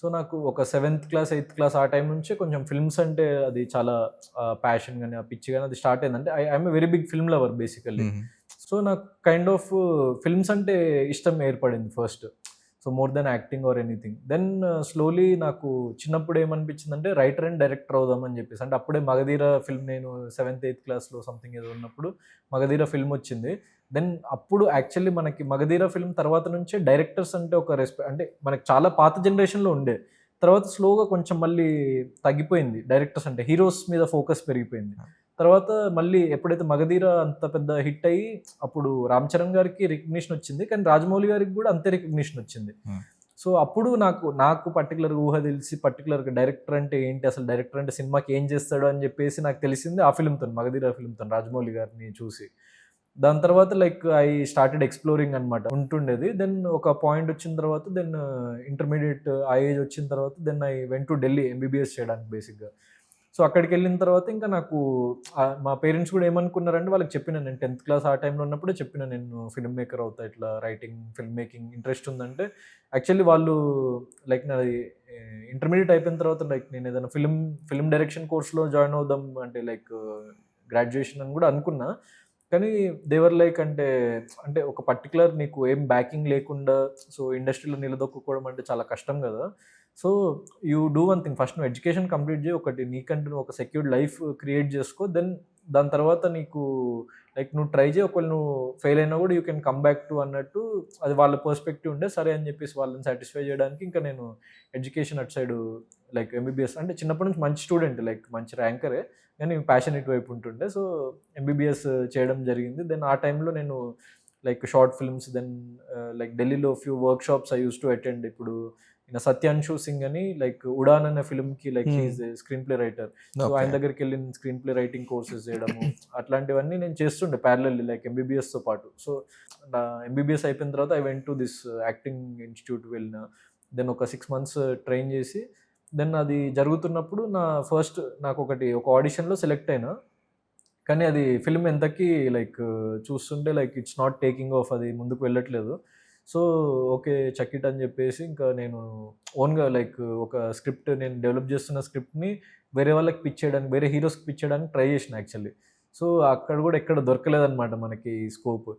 So, నాకు ఒక seventh class, eighth class ఆ టైం నుంచే కొంచెం ఫిల్మ్స్ అంటే అది చాలా ప్యాషన్ గాని, ఆ పిచ్చి గాని అది స్టార్ట్ అయింది. అంటే I'm a very big film lover basically. హుహు. సో, నాకు కైండ్ ఆఫ్ ఫిల్మ్స్ అంటే ఇష్టం ఏర్పడింది first. So, more than acting or anything. Then slowly నాకు చిన్నప్పుడు ఏమనిపించిందంటే రైటర్ అండ్ డైరెక్టర్ అవుదామని చెప్పేసి. అంటే అప్పుడే 'మగధీర' ఫిల్మ్ నేను సెవెంత్, ఎయిత్ క్లాస్‌లో సంథింగ్ ఏదో ఉన్నప్పుడు 'మగధీర' ఫిల్మ్ వచ్చింది. దెన్ అప్పుడు యాక్చువల్లీ మనకి 'మగధీర' ఫిల్మ్ తర్వాత నుంచే డైరెక్టర్స్ అంటే ఒక అంటే మనకి చాలా పాత జనరేషన్‌లో ఉండే. తర్వాత స్లోగా కొంచెం మళ్ళీ తగ్గిపోయింది డైరెక్టర్స్ అంటే. హీరోస్ మీద ఫోకస్ పెరిగిపోయింది. తర్వాత మళ్ళీ ఎప్పుడైతే 'మగధీర' అంత పెద్ద హిట్ అయ్యి అప్పుడు 'రామ్ చరణ్' గారికి రికగ్నిషన్ వచ్చింది. కానీ 'రాజమౌళి' గారికి గూడా అంతే రికగ్నిషన్ వచ్చింది. హ్మ్. సో, అప్పుడు నాకు పర్టిక్యులర్‌గా ఊహ తెలిసి పర్టిక్యులర్‌గా డైరెక్టర్ అంటే ఏంటి? అసలు డైరెక్టర్ అంటే సినిమాకి ఏం చేస్తాడు? అని చెప్పేసి నాకు తెలిసింది ఆ ఫిల్మ్‌తోని 'మగధీర' ఫిల్మ్‌తోని 'రాజమౌళి' గారిని చూసి. దాని తర్వాత లైక్ ఐ స్టార్టెడ్ ఎక్స్‌ప్లోరింగ్ అనమాట. ఉంటుండేది. దెన్ ఒక పాయింట్ వచ్చిన తర్వాత ఇంటర్మీడియేట్ ఆ ఏజ్ వచ్చిన తర్వాత I went to Delhi MBBS చేయడానికి బేసిక్‌గా. సో, అక్కడికెళ్ళిన తర్వాత ఇంకా నాకు మా పేరెంట్స్ గూడా ఏమనుకున్నారంటే వాళ్ళకి చెప్పినా నేను 10థ్ క్లాస్ ఆ టైంలో ఉన్నప్పుడే చెప్పినా నేను ఫిల్మ్ మేకర్ అవుతా. ఇట్లా రైటింగ్, ఫిల్మ్ మేకింగ్ ఇంట్రెస్ట్ ఉందంటే యాక్చువల్లీ వాళ్ళు లైక్ నాది ఇంటర్మీడియేట్ అయిపోయిన తర్వాత లైక్ నేను ఏదైనా ఫిల్మ్ డైరెక్షన్ కోర్స్‌లో జాయిన్ అవుదాం అంటే లైక్ గ్రాడ్యుయేషన్ అని గూడా అనుకున్నా. కానీ దే వర్ లైక్ అంటే ఒక పర్టిక్యులర్ నీకు ఏం బ్యాకింగ్ లేకుండా సో, ఇండస్ట్రీలో నిలదొక్కుకోవడం అంటే చాలా కష్టం గదా! So, you do one thing first నువ్వు ఎడ్యుకేషన్ కంప్లీట్ జెయి. ఒకటి నీకంటూ నువ్వు ఒక సెక్యూర్డ్ లైఫ్ క్రియేట్ జేసుకో. దాని తర్వాత నీకు లైక్ నువ్వు ట్రై జెయి. ఒకవేళ నువ్వు ఫెయిల్ అయినా గూడా you can come back to అన్నట్టు అది వాళ్ళ పర్స్‌పెక్టివ్ ఉండే. సరే అని జెప్పేసి వాళ్ళని సాటిస్ఫై జేయడానికి ఇంకా నేను ఎడ్యుకేషన్ అటు సైడు లైక్ ఎంబీబీఎస్ అంటే చిన్నప్పటి నుంచి మంచి స్టూడెంట్ లైక్ మంచి ర్యాంకరే. కానీ ప్యాషన్ ఇటువైపు ఉంటుండే. సో, ఎంబీబీఎస్ చేయడం జరిగింది. దెన్ ఆ టైంలో నేను లైక్ షార్ట్ ఫిల్మ్స్ లైక్ ఢిల్లీలో few workshops I used to attend. ఇప్పుడు ఈయన 'సత్యాన్షు సింగ్' అని లైక్ 'ఉడాన్' అనే ఫిల్మ్‌కి లైక్ హి హ్మ్. Is a screen play writer. So, okay. ఆయన దగ్గరికెళ్ళి స్క్రీన్ ప్లే రైటింగ్ కోర్సెస్ చేయడము అట్లాంటివన్నీ నేను చేస్తుండే ప్యారలెల్లీ లైక్ ఎంబీబీఎస్‌తో పాటు. సో, నా ఎంబీబీఎస్ అయిపోయిన తర్వాత I went to this acting institute వెళ్ళిన. దెన్ ఒక 6 మంత్స్ ట్రైన్ చేసి అది జరుగుతున్నప్పుడు ఒక ఆడిషన్‌లో సెలెక్ట్ అయినా. కానీ అది ఫిల్మ్ ఎంతకి లైక్ చూస్తుంటే like it's not taking of అది ముందుకు వెళ్ళట్లేదు. So, okay. చెక్ ఇట్ అని జెప్పేసి ఇంకా నేను ఓన్‌గా లైక్ ఒక స్క్రిప్ట్ నేను డెవలప్ జేస్తున్న స్క్రిప్ట్‌ని వేరే వాళ్ళకి పిచ్ చేయడానికి, వేరే హీరోస్‌కి పిచ్ చేయడానికి ట్రై జేషినా యాక్చువల్లీ. సో, అక్కడ గూడా ఎక్కడ దొరకలేదనమాట మనకి స్కోప్.